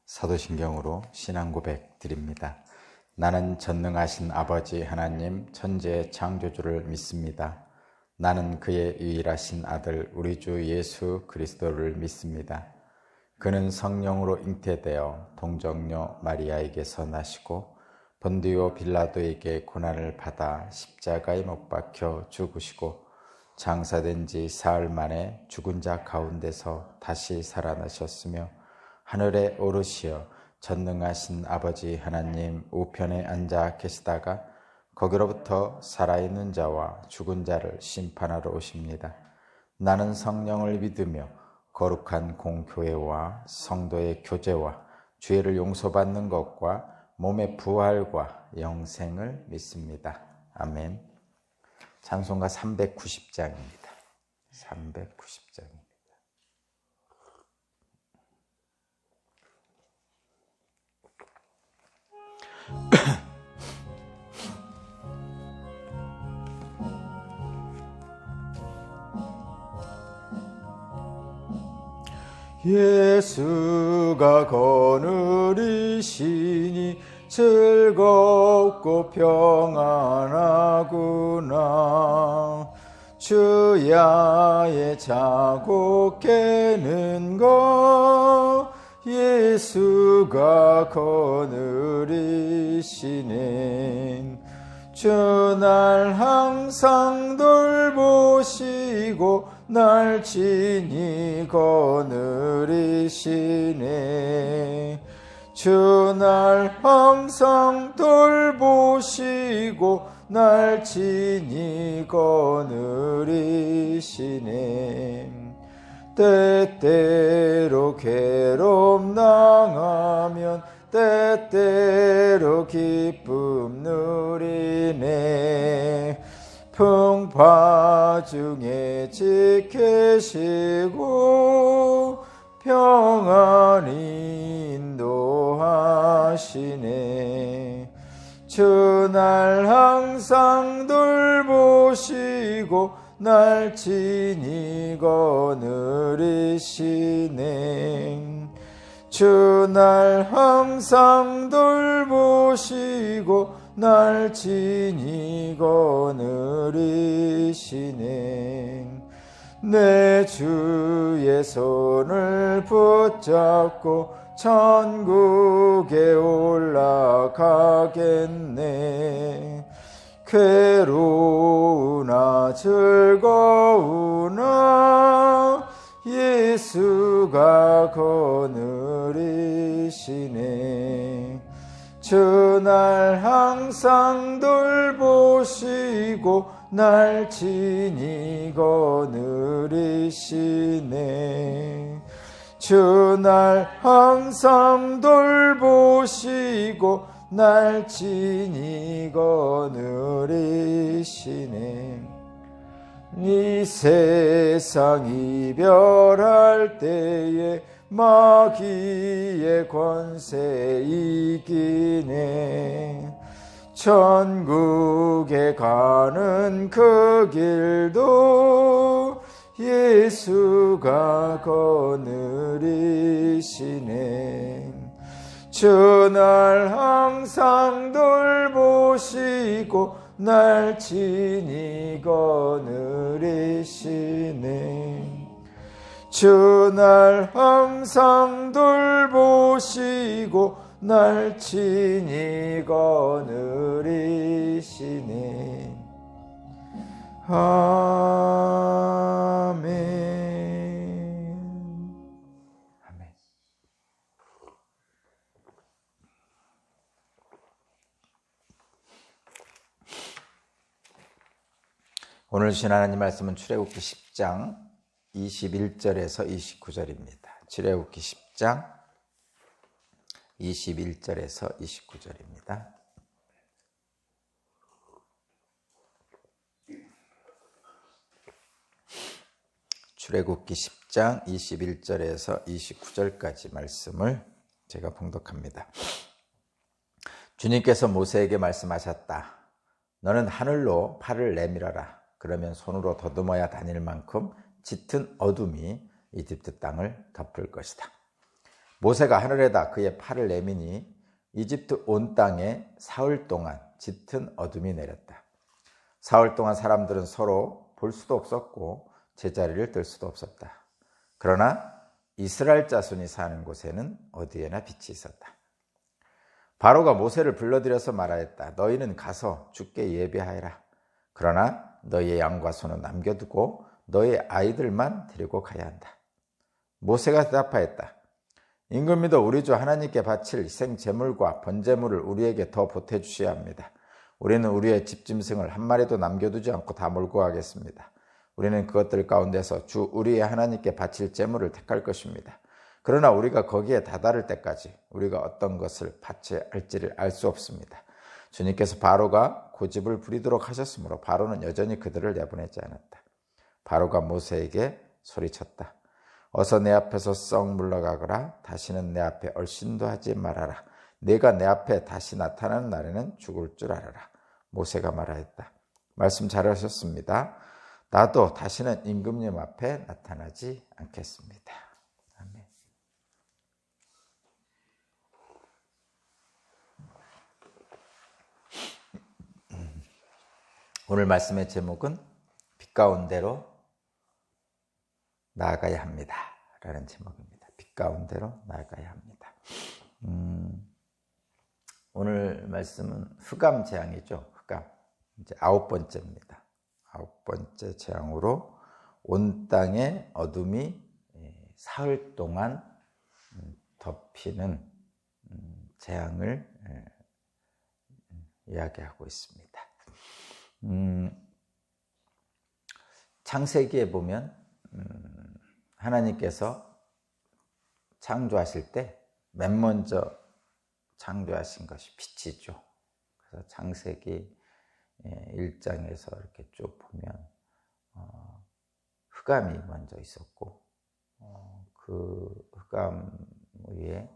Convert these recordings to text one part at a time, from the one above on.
사도신경으로 신앙 고백 드립니다. 나는 전능하신 아버지 하나님 천지의 창조주를 믿습니다. 나는 그의 유일하신 아들 우리 주 예수 그리스도를 믿습니다. 그는 성령으로 잉태되어 동정녀 마리아에게서 나시고 본디오 빌라도에게 고난을 받아 십자가에 못 박혀 죽으시고 장사된 지 사흘 만에 죽은 자 가운데서 다시 살아나셨으며 하늘에 오르시어 전능하신 아버지 하나님 우편에 앉아 계시다가 거기로부터 살아있는 자와 죽은 자를 심판하러 오십니다. 나는 성령을 믿으며 거룩한 공교회와 성도의 교제와 죄를 용서받는 것과 몸의 부활과 영생을 믿습니다. 아멘. 찬송가 390장입니다. 390장입니다. 예수가 거느리시니 즐겁고 평안하구나. 주야의 자고 깨는 것 예수가 거느리시네. 주 날 항상 돌보시고 날 친히 거느리시네. 주 날 항상 돌보시고 날 친히 거느리시네. 때때로 괴로움 당하면 때때로 기쁨 누리네. 풍파 중에 지키시고 평안히 인도하시네. 주 날 항상 돌보시고 날 친히 거느리시네. 주 날 항상 돌보시고 날 친히 거느리시네. 내 주의 손을 붙잡고 천국에 올라가겠네. 괴로우나 즐거우나 예수가 거느리시네. 주 날 항상 돌보시고 날 친히 거느리시네. 주 날 항상 돌보시고 날 친히 거느리시네. 이 세상 이별할 때에 마귀의 권세 이기네. 천국에 가는 그 길도 예수가 거느리시네. 주 날 항상 돌보시고 날 친히 거느리시네. 주 날 항상 돌보시고 날 친히 거느리시네. 아멘. 아멘. 오늘 주신 하나님 말씀은 출애굽기 10장 21절에서 29절입니다. 출애굽기 10장 21절에서 29절입니다. 출애굽기 10장 21절에서 29절까지 말씀을 제가 봉독합니다. 주님께서 모세에게 말씀하셨다. 너는 하늘로 팔을 내밀어라. 그러면 손으로 더듬어야 다닐 만큼 짙은 어둠이 이집트 땅을 덮을 것이다. 모세가 하늘에다 그의 팔을 내미니 이집트 온 땅에 사흘 동안 짙은 어둠이 내렸다. 사흘 동안 사람들은 서로 볼 수도 없었고 제자리를 들 수도 없었다. 그러나 이스라엘 자손이 사는 곳에는 어디에나 빛이 있었다. 바로가 모세를 불러들여서 말하였다. 너희는 가서 주께 예배하여라. 그러나 너희의 양과 소는 남겨두고 너희 아이들만 데리고 가야 한다. 모세가 대답하였다. 임금님도 우리 주 하나님께 바칠 희생 제물과 번제물을 우리에게 더 보태주셔야 합니다. 우리는 우리의 집짐승을 한 마리도 남겨두지 않고 다 몰고 가겠습니다. 우리는 그것들 가운데서 주 우리의 하나님께 바칠 제물을 택할 것입니다. 그러나 우리가 거기에 다다를 때까지 우리가 어떤 것을 바쳐야 할지를 알 수 없습니다. 주님께서 바로가 고집을 부리도록 하셨으므로 바로는 여전히 그들을 내보내지 않았다. 바로가 모세에게 소리쳤다. 어서 내 앞에서 썩 물러가거라. 다시는 내 앞에 얼씬도 하지 말아라. 네가 내 앞에 다시 나타나는 날에는 죽을 줄 알아라. 모세가 말하였다. 말씀 잘하셨습니다. 나도 다시는 임금님 앞에 나타나지 않겠습니다. 아멘. 오늘 말씀의 제목은 빛 가운데로 나아가야 합니다. 라는 제목입니다. 빛 가운데로 나아가야 합니다. 오늘 말씀은 흑암 재앙이죠. 흑암. 이제 9번째입니다. 9번째 재앙으로 온 땅에 어둠이 사흘 동안 덮이는 재앙을 이야기하고 있습니다. 창세기에 보면 하나님께서 창조하실 때 맨 먼저 창조하신 것이 빛이죠. 그래서 창세기 1장에서 이렇게 쭉 보면 흑암이 먼저 있었고 그 흑암 위에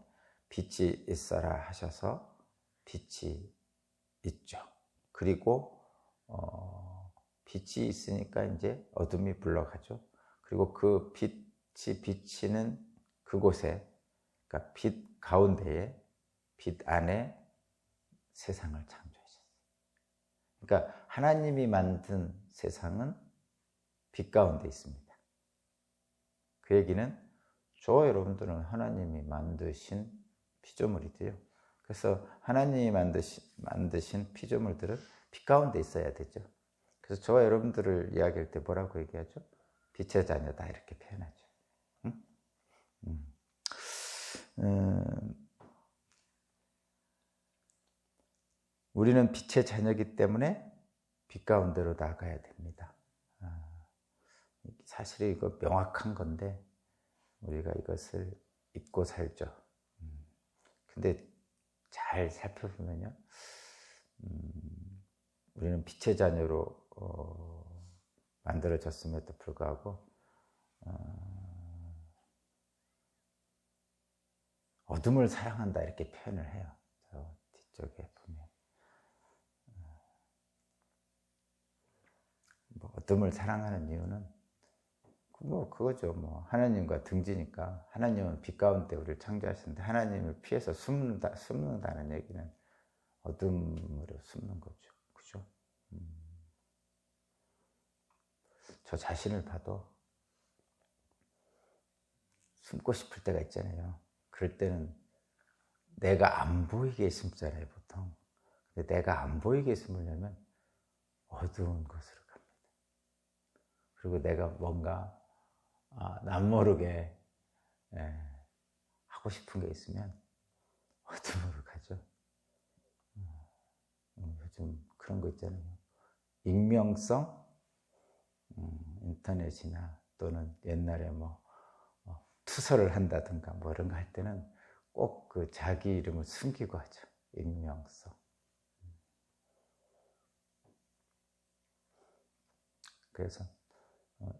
빛이 있어라 하셔서 빛이 있죠. 그리고 빛이 있으니까 이제 어둠이 물러가죠. 그리고 그 빛이 비치는 그곳에, 그러니까 빛 가운데에, 빛 안에 세상을 창조하셨어요. 그러니까 하나님이 만든 세상은 빛 가운데 있습니다. 그 얘기는 저와 여러분들은 하나님이 만드신 피조물이고요. 그래서 하나님이 만드신 피조물들은 빛 가운데 있어야 되죠. 그래서 저와 여러분들을 이야기할 때 뭐라고 얘기하죠? 빛의 자녀다 이렇게 표현하죠. 우리는 빛의 자녀이기 때문에 빛 가운데로 나가야 됩니다. 사실 이거 명확한 건데 우리가 이것을 잊고 살죠. 근데 잘 살펴보면요, 우리는 빛의 자녀로 만들어졌음에도 불구하고 어둠을 사랑한다 이렇게 표현을 해요. 저 뒤쪽에 보면 어둠을 사랑하는 이유는 그거죠. 하나님과 등지니까. 하나님은 빛 가운데 우리를 창조하셨는데 하나님을 피해서 숨는다는 얘기는 어둠으로 숨는 거죠. 그죠? 저 자신을 봐도 숨고 싶을 때가 있잖아요. 그럴 때는 내가 안 보이게 숨잖아요, 보통. 근데 내가 안 보이게 숨으려면 어두운 곳으로 갑니다. 그리고 내가 뭔가 남 모르게 하고 싶은 게 있으면 어둠으로 가죠. 요즘 그런 거 있잖아요. 익명성, 인터넷이나 또는 옛날에 투서를 한다든가 이런 거 할 때는 꼭 그 자기 이름을 숨기고 하죠. 익명성. 그래서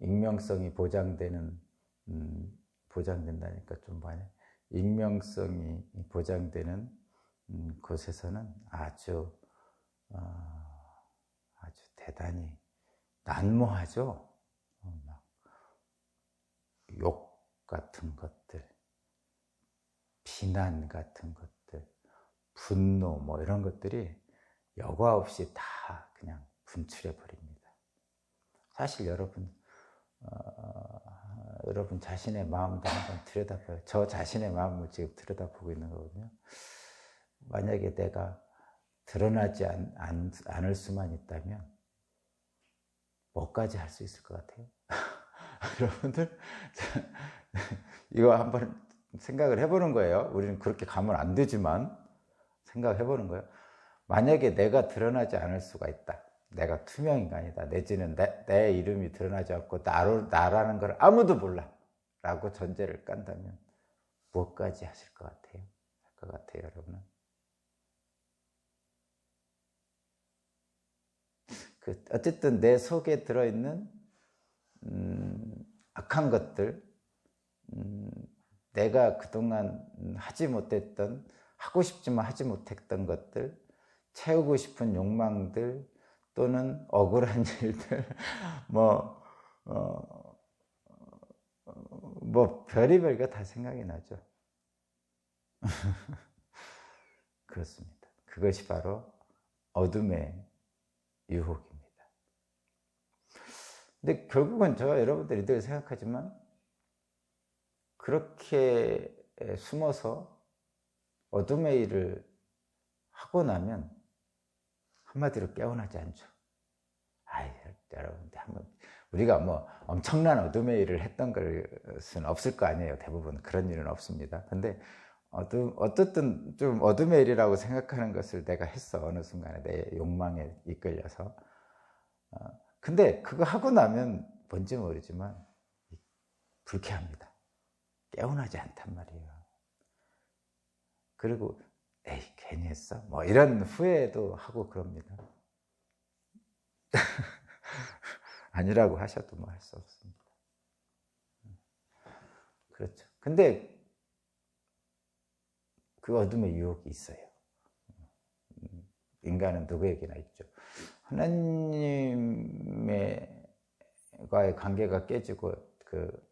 익명성이 보장된다니까 좀 많이, 익명성이 보장되는 곳에서는 아주 대단히 난무하죠. 막 욕 같은 것들, 비난 같은 것들, 분노 뭐 이런 것들이 여과 없이 다 그냥 분출해 버립니다. 사실 여러분 자신의 마음도 한번 들여다봐요. 저 자신의 마음을 지금 들여다보고 있는 거거든요. 만약에 내가 드러나지 않을 수만 있다면 뭐까지 할 수 있을 것 같아요? 여러분들 이거 한번 생각을 해보는 거예요. 우리는 그렇게 가면 안 되지만 생각해보는 거예요. 만약에 내가 드러나지 않을 수가 있다. 내가 투명인간이다. 내지는 내 이름이 드러나지 않고 나라는 걸 아무도 몰라 라고 전제를 깐다면 무엇까지 하실 것 같아요? 할 것 같아요, 여러분은? 어쨌든 내 속에 들어있는 악한 것들, 내가 그동안 하지 못했던, 하고 싶지만 하지 못했던 것들, 채우고 싶은 욕망들, 또는 억울한 일들, 뭐 별의별 거 다 생각이 나죠. 그렇습니다. 그것이 바로 어둠의 유혹입니다. 근데 결국은 저와 여러분들이 늘 생각하지만 그렇게 숨어서 어둠의 일을 하고 나면 한마디로 깨어나지 않죠. 여러분들 우리가 뭐 엄청난 어둠의 일을 했던 것은 없을 거 아니에요. 대부분 그런 일은 없습니다. 근데 어쨌든 좀 어둠의 일이라고 생각하는 것을 내가 했어. 어느 순간에 내 욕망에 이끌려서. 근데 그거 하고 나면 뭔지 모르지만 불쾌합니다. 깨어나지 않단 말이에요. 그리고 에이 괜히 했어? 뭐 이런 후회도 하고 그럽니다. 아니라고 하셔도 뭐 할 수 없습니다. 그렇죠. 근데 그 어둠의 유혹이 있어요. 인간은 누구에게나 있죠. 하나님과의 관계가 깨지고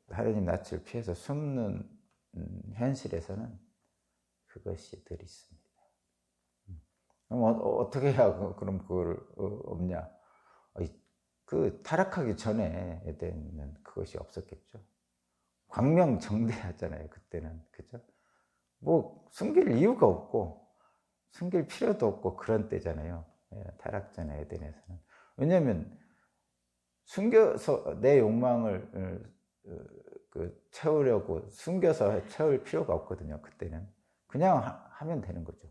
하나님 낯을 피해서 숨는 현실에서는 그것이 늘 있습니다. 그럼 어떻게 해야 그럼 그걸 없냐? 타락하기 전에 에덴은 그것이 없었겠죠. 광명정대하잖아요, 그때는. 그죠? 뭐 숨길 이유가 없고 숨길 필요도 없고 그런 때잖아요. 타락 전에 에덴에서는. 왜냐하면 숨겨서 내 욕망을 채우려고 숨겨서 채울 필요가 없거든요. 그때는 그냥 하면 되는 거죠.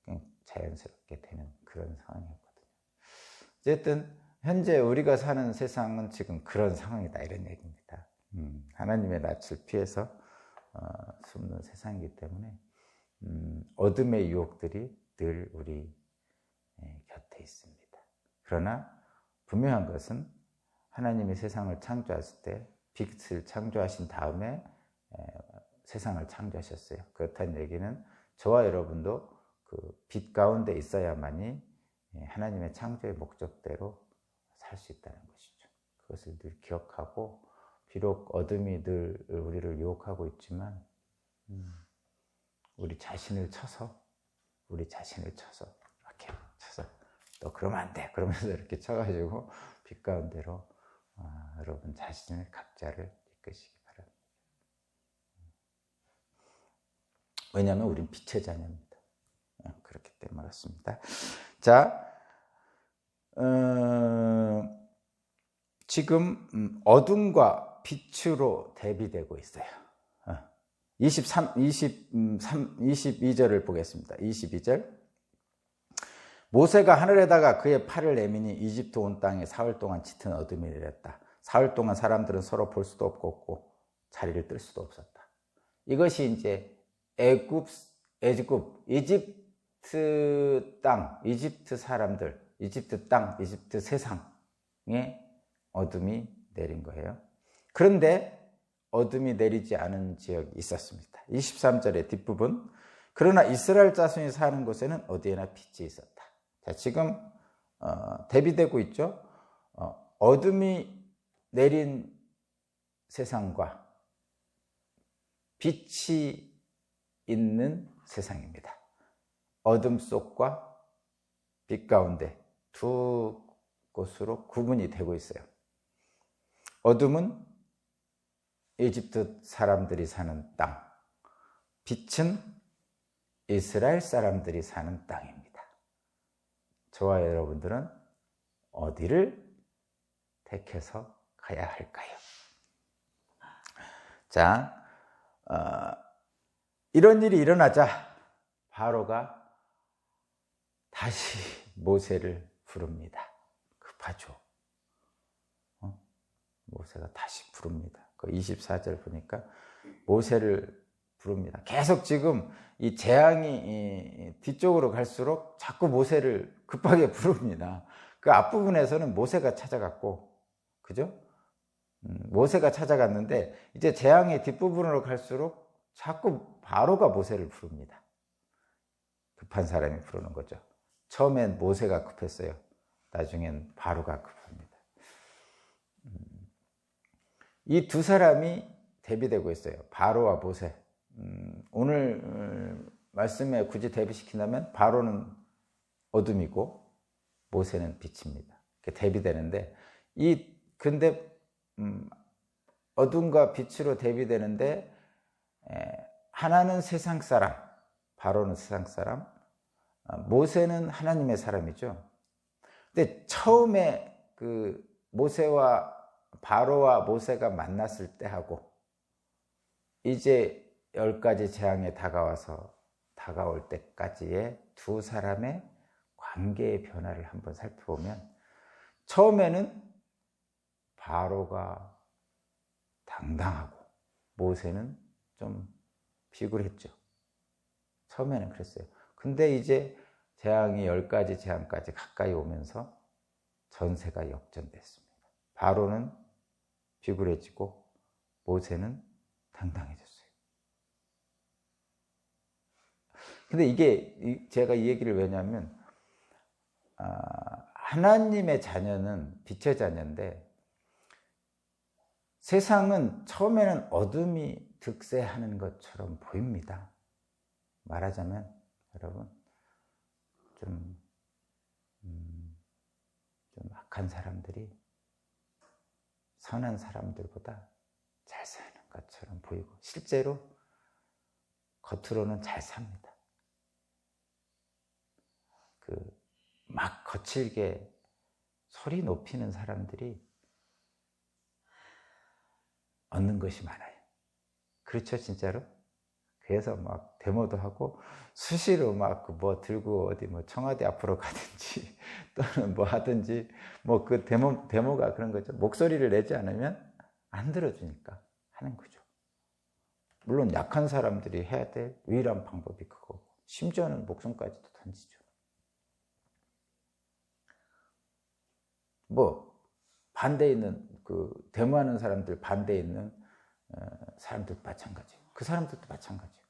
그냥 자연스럽게 되는 그런 상황이었거든요. 어쨌든 현재 우리가 사는 세상은 지금 그런 상황이다, 이런 얘기입니다. 하나님의 낯을 피해서 숨는 세상이기 때문에 어둠의 유혹들이 늘 우리 곁에 있습니다. 그러나 분명한 것은 하나님이 세상을 창조하실 때 빛을 창조하신 다음에 세상을 창조하셨어요. 그렇다는 얘기는 저와 여러분도 그 빛 가운데 있어야만이 하나님의 창조의 목적대로 살 수 있다는 것이죠. 그것을 늘 기억하고, 비록 어둠이 늘 우리를 유혹하고 있지만 우리 자신을 쳐서 이렇게 쳐서 또 그러면 안 돼 그러면서 이렇게 쳐가지고 빛 가운데로 여러분 자신을 각자를 이끄시기 바랍니다. 왜냐하면 우린 빛의 자녀입니다. 그렇기 때문에 그렇습니다. 자, 지금 어둠과 빛으로 대비되고 있어요. 22절을 보겠습니다. 22절. 모세가 하늘에다가 그의 팔을 내미니 이집트 온 땅에 사흘 동안 짙은 어둠이 내렸다. 사흘 동안 사람들은 서로 볼 수도 없고 자리를 뜰 수도 없었다. 이것이 이제 이집트 땅, 이집트 사람들, 이집트 땅, 이집트 세상에 어둠이 내린 거예요. 그런데 어둠이 내리지 않은 지역이 있었습니다. 23절의 뒷부분. 그러나 이스라엘 자손이 사는 곳에는 어디에나 빛이 있었다. 자, 지금 대비되고 있죠. 어둠이 내린 세상과 빛이 있는 세상입니다. 어둠 속과 빛 가운데 두 곳으로 구분이 되고 있어요. 어둠은 이집트 사람들이 사는 땅, 빛은 이스라엘 사람들이 사는 땅입니다. 저와 여러분들은 어디를 택해서 가야 할까요? 자, 이런 일이 일어나자 바로가 다시 모세를 부릅니다. 급하죠. 모세가 다시 부릅니다. 그 24절 보니까 모세를 부릅니다. 계속 지금 이 재앙이 뒤쪽으로 갈수록 자꾸 모세를 급하게 부릅니다. 그 앞부분에서는 모세가 찾아갔고, 그죠? 모세가 찾아갔는데 이제 재앙의 뒷부분으로 갈수록 자꾸 바로가 모세를 부릅니다. 급한 사람이 부르는 거죠. 처음엔 모세가 급했어요. 나중엔 바로가 급합니다. 이 두 사람이 대비되고 있어요. 바로와 모세. 오늘 말씀에 굳이 대비시킨다면 바로는 어둠이고 모세는 빛입니다. 이렇게 대비되는데 근데 어둠과 빛으로 대비되는데 하나는 세상 사람, 바로는 세상 사람, 모세는 하나님의 사람이죠. 근데 처음에 그 모세와 바로와 모세가 만났을 때하고 이제 10가지 재앙에 다가올 때까지의 두 사람의 관계의 변화를 한번 살펴보면, 처음에는 바로가 당당하고 모세는 좀 비굴했죠. 처음에는 그랬어요. 근데 이제 재앙이 10가지 재앙까지 가까이 오면서 전세가 역전됐습니다. 바로는 비굴해지고 모세는 당당해졌어요. 근데 이게 제가 이 얘기를 왜냐하면 하나님의 자녀는 빛의 자녀인데 세상은 처음에는 어둠이 득세하는 것처럼 보입니다. 말하자면 여러분 좀 악한 사람들이 선한 사람들보다 잘 사는 것처럼 보이고 실제로 겉으로는 잘 삽니다. 막 거칠게 소리 높이는 사람들이 얻는 것이 많아요. 그렇죠, 진짜로? 그래서 막 데모도 하고 수시로 막 뭐 들고 어디 뭐 청와대 앞으로 가든지 또는 뭐 하든지 뭐 그 데모가 그런 거죠. 목소리를 내지 않으면 안 들어주니까 하는 거죠. 물론 약한 사람들이 해야 될 유일한 방법이 그거고 심지어는 목숨까지도 던지죠. 뭐 반대에 있는 그 데모하는 사람들 반대에 있는 사람들도 마찬가지예요. 그 사람들도 마찬가지예요.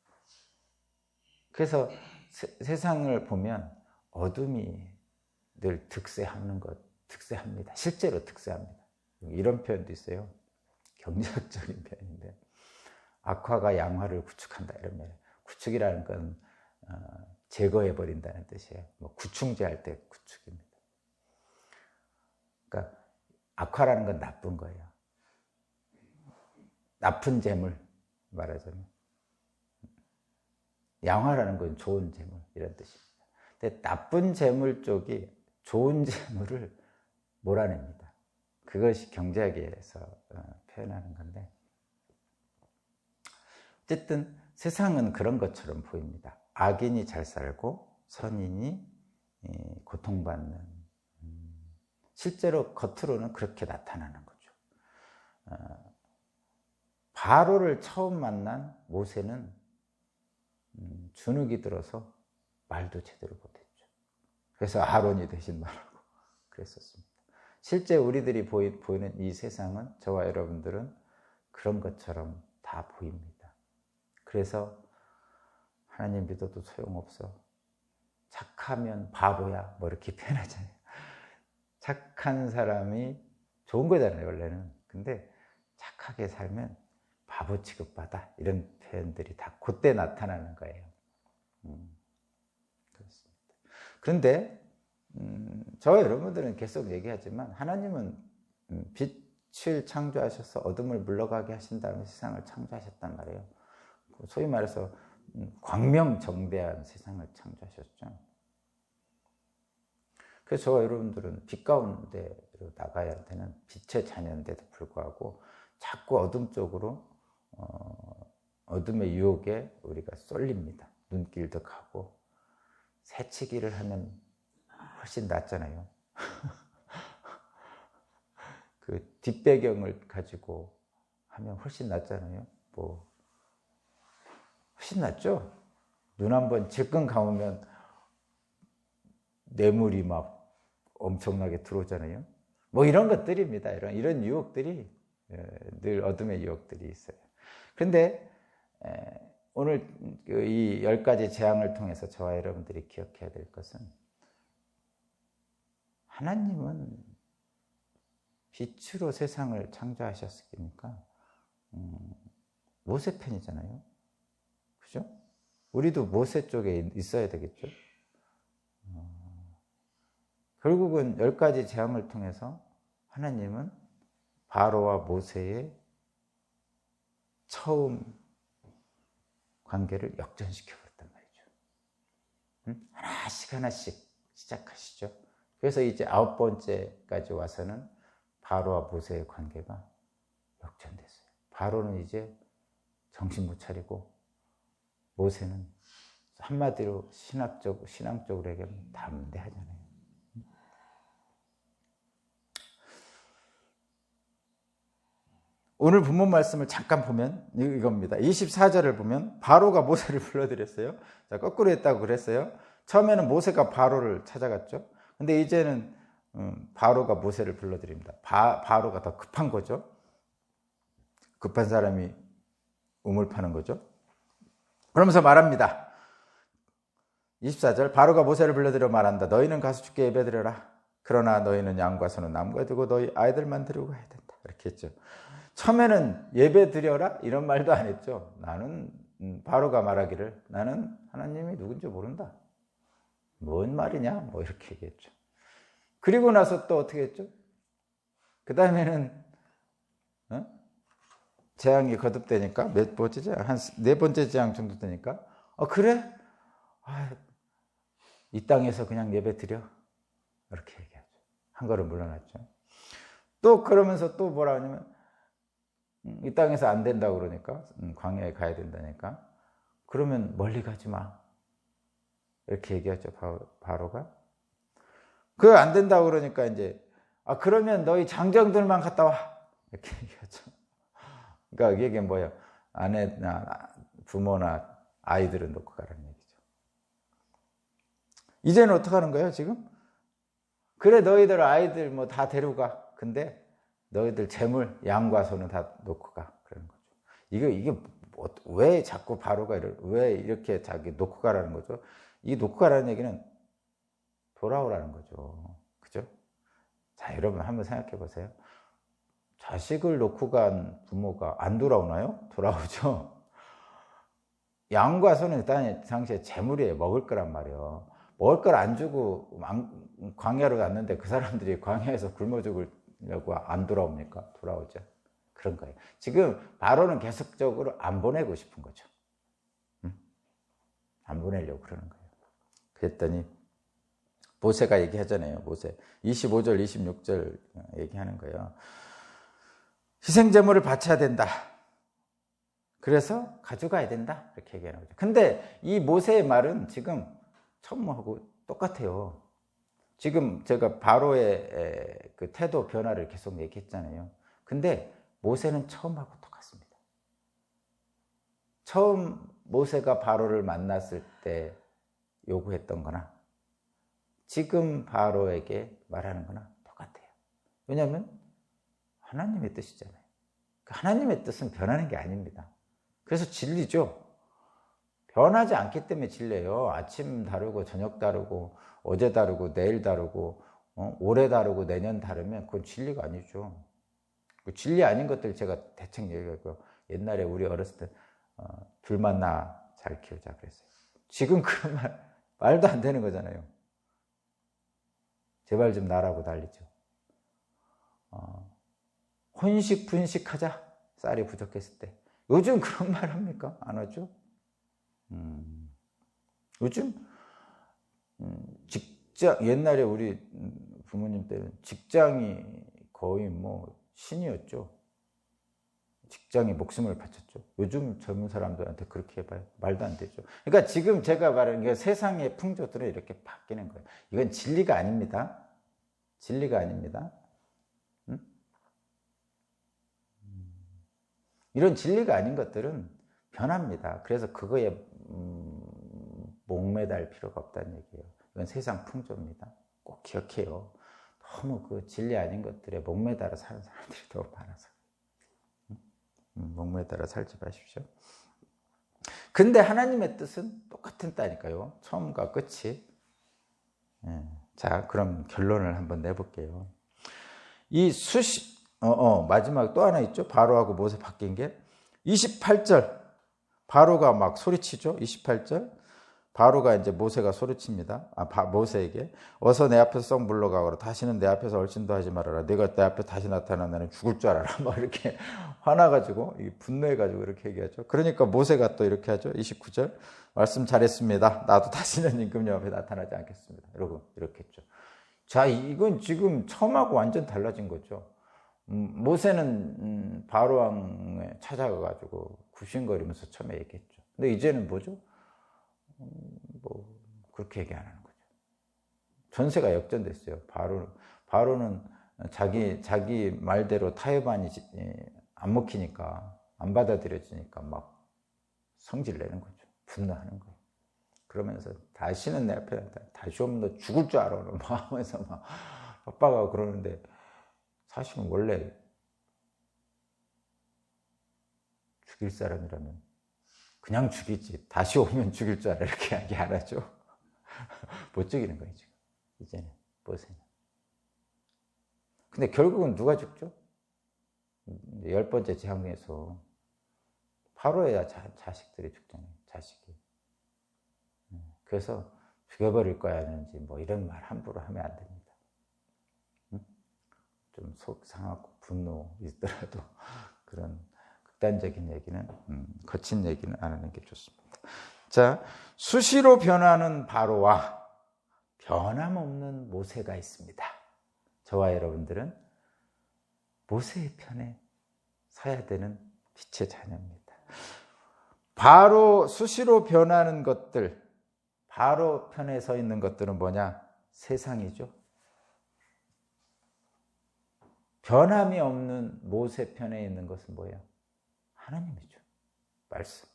그래서 세상을 보면 어둠이 늘 득세합니다. 실제로 득세합니다. 이런 표현도 있어요. 경제학적인 표현인데 악화가 양화를 구축한다 이런 말. 구축이라는 건 제거해 버린다는 뜻이에요. 뭐 구충제할 때 구축입니다. 그러니까 악화라는 건 나쁜 거예요. 나쁜 재물 말하자면. 양화라는 건 좋은 재물 이런 뜻입니다. 근데 나쁜 재물 쪽이 좋은 재물을 몰아냅니다. 그것이 경제학에서 표현하는 건데 어쨌든 세상은 그런 것처럼 보입니다. 악인이 잘 살고 선인이 고통받는, 실제로 겉으로는 그렇게 나타나는 거죠. 바로를 처음 만난 모세는 주눅이 들어서 말도 제대로 못했죠. 그래서 아론이 대신 말하고 그랬었습니다. 실제 우리들이 보이는 이 세상은 저와 여러분들은 그런 것처럼 다 보입니다. 그래서 하나님 믿어도 소용없어. 착하면 바보야. 뭐 이렇게 표현하잖아요. 착한 사람이 좋은 거잖아요, 원래는. 근데 착하게 살면 바보 취급받아. 이런 표현들이 다 그때 나타나는 거예요. 그렇습니다. 그런데 저와 여러분들은 계속 얘기하지만 하나님은 빛을 창조하셔서 어둠을 물러가게 하신 다음에 세상을 창조하셨단 말이에요. 소위 말해서 광명정대한 세상을 창조하셨죠. 그래서 저와 여러분들은 빛 가운데로 나가야 되는 빛의 자녀인데도 불구하고 자꾸 어둠 쪽으로 어둠의 유혹에 우리가 쏠립니다. 눈길도 가고 새치기를 하면 훨씬 낫잖아요. 그 뒷배경을 가지고 하면 훨씬 낫잖아요. 뭐 훨씬 낫죠. 눈 한번 질끈 감으면 뇌물이 막 엄청나게 들어오잖아요. 뭐 이런 것들입니다. 이런 유혹들이 늘 어둠의 유혹들이 있어요. 그런데 오늘 이 10가지 재앙을 통해서 저와 여러분들이 기억해야 될 것은 하나님은 빛으로 세상을 창조하셨으니까 모세 편이잖아요. 그죠? 우리도 모세 쪽에 있어야 되겠죠. 결국은 10가지 재앙을 통해서 하나님은 바로와 모세의 처음 관계를 역전시켜 버렸단 말이죠. 하나씩 하나씩 시작하시죠. 그래서 이제 9번째까지 와서는 바로와 모세의 관계가 역전됐어요. 바로는 이제 정신 못 차리고 모세는 한마디로 신앙적으로 얘기하면 담대하잖아요. 오늘 본문 말씀을 잠깐 보면 이겁니다. 24절을 보면 바로가 모세를 불러들였어요. 자, 거꾸로 했다고 그랬어요. 처음에는 모세가 바로를 찾아갔죠. 근데 이제는 바로가 모세를 불러들입니다. 바로가 더 급한 거죠. 급한 사람이 우물 파는 거죠. 그러면서 말합니다. 24절 바로가 모세를 불러들여 말한다. 너희는 가서 주께 예배드려라. 그러나 너희는 양과 소는 남겨두고 두고 너희 아이들만 데리고 가야 된다. 이렇게 했죠. 처음에는 예배 드려라 이런 말도 안 했죠. 나는 바로가 말하기를 나는 하나님이 누군지 모른다. 뭔 말이냐? 뭐 이렇게 얘기했죠. 그리고 나서 또 어떻게 했죠? 그 다음에는 재앙이 거듭되니까 몇 번째 재앙? 한 4번째 재앙 정도 되니까 그래? 이 땅에서 그냥 예배 드려. 이렇게 얘기하죠. 한 걸음 물러났죠. 또 그러면서 또 뭐라 하냐면 이 땅에서 안 된다고 그러니까 광야에 가야 된다니까 그러면 멀리 가지 마 이렇게 얘기하죠. 바로가 그거 안 된다고 그러니까 이제 그러면 너희 장정들만 갔다 와 이렇게 얘기하죠. 그러니까 이게 뭐예요? 아내나 부모나 아이들은 놓고 가라는 얘기죠. 이제는 어떻게 하는 거예요 지금? 그래 너희들 아이들 뭐 다 데려가. 근데 너희들 재물, 양과 소는 다 놓고 가. 그러는 거죠. 이게 왜 자꾸 바로가 왜 이렇게 자기 놓고 가라는 거죠? 이 놓고 가라는 얘기는 돌아오라는 거죠. 그죠? 자, 여러분 한번 생각해 보세요. 자식을 놓고 간 부모가 안 돌아오나요? 돌아오죠. 양과 소는 당시에 재물이에요. 먹을 거란 말이에요. 먹을 걸 안 주고 광야로 갔는데 그 사람들이 광야에서 굶어 죽으려고 안 돌아옵니까? 돌아오죠. 그런 거예요. 지금 바로는 계속적으로 안 보내고 싶은 거죠. 안 보내려고 그러는 거예요. 그랬더니 모세가 얘기하잖아요. 모세 25절 26절 얘기하는 거예요. 희생제물을 바쳐야 된다. 그래서 가져가야 된다. 이렇게 얘기하는 거죠. 근데 이 모세의 말은 지금 처음하고 똑같아요. 지금 제가 바로의 그 태도 변화를 계속 얘기했잖아요. 근데 모세는 처음하고 똑같습니다. 처음 모세가 바로를 만났을 때 요구했던 거나 지금 바로에게 말하는 거나 똑같아요. 왜냐하면 하나님의 뜻이잖아요. 하나님의 뜻은 변하는 게 아닙니다. 그래서 진리죠. 변하지 않기 때문에 진리예요. 아침 다르고 저녁 다르고 어제 다르고 내일 다르고 올해 다르고 내년 다르면 그건 진리가 아니죠. 그 진리 아닌 것들 제가 대충 얘기하고 옛날에 우리 어렸을 때 둘만 낳아 잘 키우자 그랬어요. 지금 그런 말도 안 되는 거잖아요. 제발 좀 나라고 난리죠. 혼식 분식하자, 쌀이 부족했을 때. 요즘 그런 말 합니까? 안 하죠? 요즘 직장, 옛날에 우리 부모님 때는 직장이 거의 뭐 신이었죠. 직장에 목숨을 바쳤죠. 요즘 젊은 사람들한테 그렇게 해봐요. 말도 안 되죠. 그러니까 지금 제가 말하는 게 세상의 풍조들은 이렇게 바뀌는 거예요. 이건 진리가 아닙니다. 진리가 아닙니다. 이런 진리가 아닌 것들은 변합니다. 그래서 그거에 목매달 필요가 없다는 얘기예요. 이건 세상 풍조입니다. 꼭 기억해요. 너무 그 진리 아닌 것들에 목매달아 사는 사람들이 너무 많아서. 목매달아 살지 마십시오. 근데 하나님의 뜻은 똑같다니까요. 처음과 끝이. 자, 그럼 결론을 한번 내볼게요. 이 마지막 또 하나 있죠. 바로하고 모세 바뀐 게 28절. 바로가 막 소리치죠. 28절. 바로가 이제 모세가 소리칩니다. 모세에게 어서 내 앞에서 썩 물러가거라. 다시는 내 앞에서 얼씬도 하지 말아라. 내가 내 앞에 다시 나타나면 나는 죽을 줄 알아라. 막 이렇게 화나가지고 분노해가지고 이렇게 얘기하죠. 그러니까 모세가 또 이렇게 하죠. 29절. 말씀 잘했습니다. 나도 다시는 임금님 앞에 나타나지 않겠습니다. 이렇게 했죠. 자, 이건 지금 처음하고 완전 달라진 거죠. 모세는 바로 왕에 찾아가가지고 굽신거리면서 처음에 얘기했죠. 근데 이제는 뭐죠? 뭐 그렇게 얘기 안 하는 거죠. 전세가 역전됐어요. 바로는 자기 말대로 타협안이 안 먹히니까, 안 받아들여지니까 막 성질 내는 거죠. 분노하는 거예요. 그러면서 다시는 내 앞에 다시 오면 너 죽을 줄 알아. 막 하면서 막 아빠가 그러는데 사실은 원래 죽일 사람이라면 그냥 죽이지 다시 오면 죽일 줄 알아 이렇게 얘기 안 하죠. 못 죽이는 거예요 지금. 이제는 모세는. 근데 결국은 누가 죽죠? 10번째 재앙에서 바로야 자식들이 죽잖아요. 자식이. 그래서 죽여버릴 거야 하는지 뭐 이런 말 함부로 하면 안 됩니다. 좀 속 상하고 분노 있더라도 그런 극단적인 얘기는, 거친 얘기는 안 하는 게 좋습니다. 자, 수시로 변하는 바로와 변함없는 모세가 있습니다. 저와 여러분들은 모세의 편에 서야 되는 빛의 자녀입니다. 바로 수시로 변하는 것들, 바로 편에 서 있는 것들은 뭐냐? 세상이죠. 변함이 없는 모세 편에 있는 것은 뭐예요? 하나님이죠. 말씀.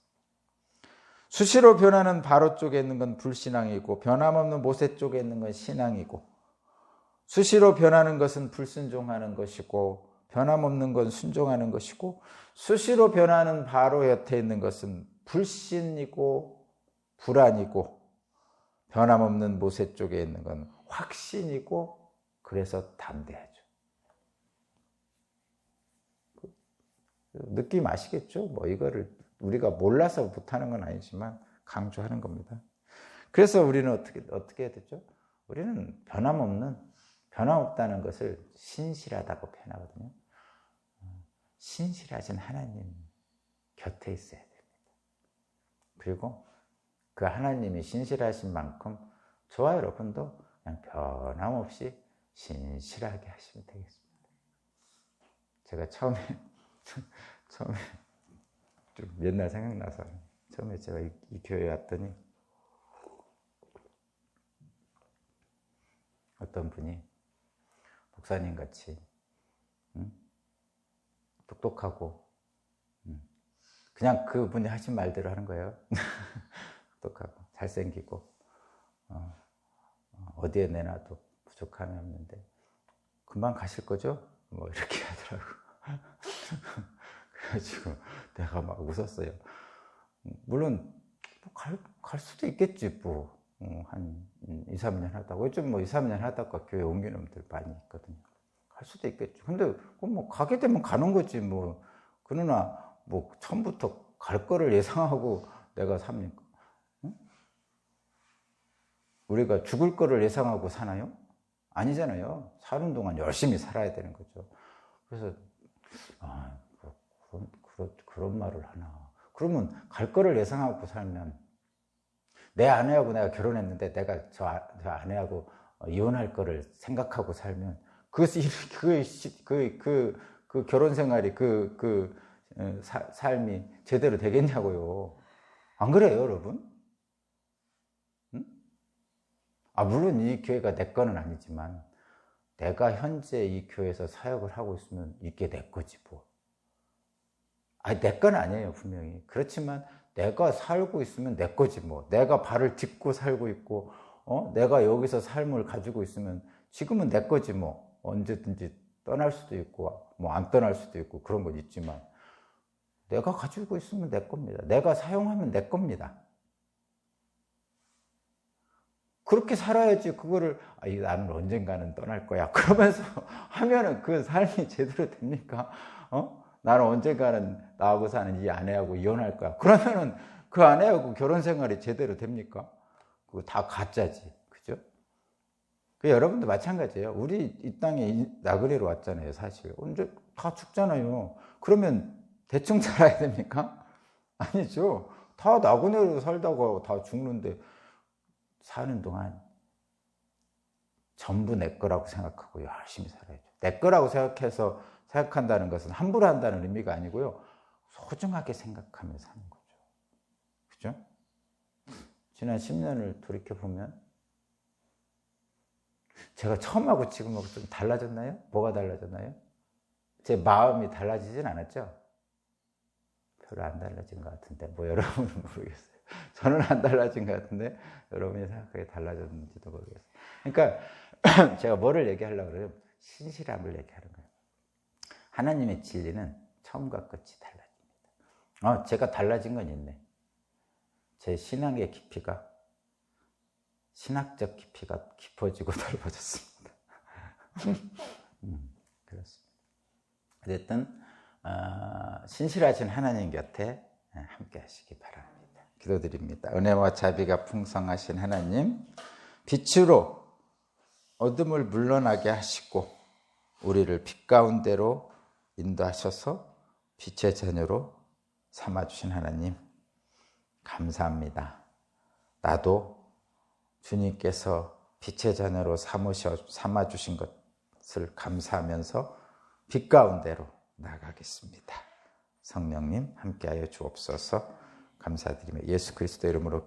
수시로 변하는 바로 쪽에 있는 건 불신앙이고 변함없는 모세 쪽에 있는 건 신앙이고 수시로 변하는 것은 불순종하는 것이고 변함없는 건 순종하는 것이고 수시로 변하는 바로 곁에 있는 것은 불신이고 불안이고 변함없는 모세 쪽에 있는 건 확신이고 그래서 담대하죠. 느낌 아시겠죠? 뭐 이거를 우리가 몰라서 못하는 건 아니지만 강조하는 겁니다. 그래서 우리는 어떻게 해야 되죠? 우리는 변함없다는 것을 신실하다고 표현하거든요. 신실하신 하나님 곁에 있어야 됩니다. 그리고 그 하나님이 신실하신 만큼 저와 여러분도 그냥 변함없이 신실하게 하시면 되겠습니다. 제가 처음에 좀 옛날 생각나서 처음에 제가 이 교회에 왔더니 어떤 분이 목사님 같이 똑똑하고 그냥 그분이 하신 말대로 하는 거예요. 똑똑하고 잘생기고 어디에 내놔도 부족함이 없는데 금방 가실 거죠? 뭐 이렇게 하더라고. 그래가지고 내가 막 웃었어요. 물론 갈 수도 있겠지 뭐. 한 2, 3년 하다가 요즘 뭐 2, 3년 하다가 교회 옮기는 분들 많이 있거든요. 갈 수도 있겠죠. 근데 뭐 가게 되면 가는 거지 뭐. 그러나 뭐 처음부터 갈 거를 예상하고 내가 삽니까? 응? 우리가 죽을 거를 예상하고 사나요? 아니잖아요. 사는 동안 열심히 살아야 되는 거죠. 그래서 그런 말을 하나. 그러면 갈 거를 예상하고 살면 내 아내하고 내가 결혼했는데 내가 저 아내하고 이혼할 거를 생각하고 살면 그 결혼 생활이 삶이 제대로 되겠냐고요. 안 그래요, 여러분? 응? 물론 이 교회가 내 거는 아니지만 내가 현재 이 교회에서 사역을 하고 있으면 이게 내 거지 뭐. 내 건 아니에요, 분명히. 그렇지만 내가 살고 있으면 내 거지 뭐. 내가 발을 딛고 살고 있고, 내가 여기서 삶을 가지고 있으면 지금은 내 거지 뭐. 언제든지 떠날 수도 있고, 뭐 안 떠날 수도 있고 그런 건 있지만 내가 가지고 있으면 내 겁니다. 내가 사용하면 내 겁니다. 그렇게 살아야지 그거를 나는 언젠가는 떠날 거야 그러면서 하면은 그 삶이 제대로 됩니까? 나는 언젠가는 나하고 사는 이 아내하고 이혼할 거야. 그러면은 그 아내하고 결혼 생활이 제대로 됩니까? 그거 다 가짜지. 그죠? 여러분도 마찬가지예요. 우리 이 땅에 나그네로 왔잖아요, 사실. 언제 다 죽잖아요. 그러면 대충 살아야 됩니까? 아니죠. 다 나그네로 살다가 다 죽는데 사는 동안 전부 내 거라고 생각하고 열심히 살아야죠. 내 거라고 생각한다는 것은 함부로 한다는 의미가 아니고요. 소중하게 생각하며 사는 거죠. 그죠? 지난 10년을 돌이켜보면 제가 처음하고 지금하고 좀 달라졌나요? 뭐가 달라졌나요? 제 마음이 달라지진 않았죠? 별로 안 달라진 것 같은데 뭐 여러분은 모르겠어요. 저는 안 달라진 것 같은데 여러분이 생각하기에 달라졌는지도 모르겠어요. 그러니까 제가 뭐를 얘기하려고 그래요? 신실함을 얘기하는 거예요. 하나님의 진리는 처음과 끝이 달라집니다. 제가 달라진 건 있네. 제 신앙의 깊이가, 신학적 깊이가 깊어지고 넓어졌습니다. 그렇습니다. 어쨌든 신실하신 하나님 곁에 함께 하시기 바랍니다. 기도드립니다. 은혜와 자비가 풍성하신 하나님, 빛으로 어둠을 물러나게 하시고 우리를 빛 가운데로 인도하셔서 빛의 자녀로 삼아주신 하나님 감사합니다. 나도 주님께서 빛의 자녀로 삼아주신 것을 감사하면서 빛 가운데로 나가겠습니다. 성령님 함께하여 주옵소서. 감사드리며 예수 그리스도 이름으로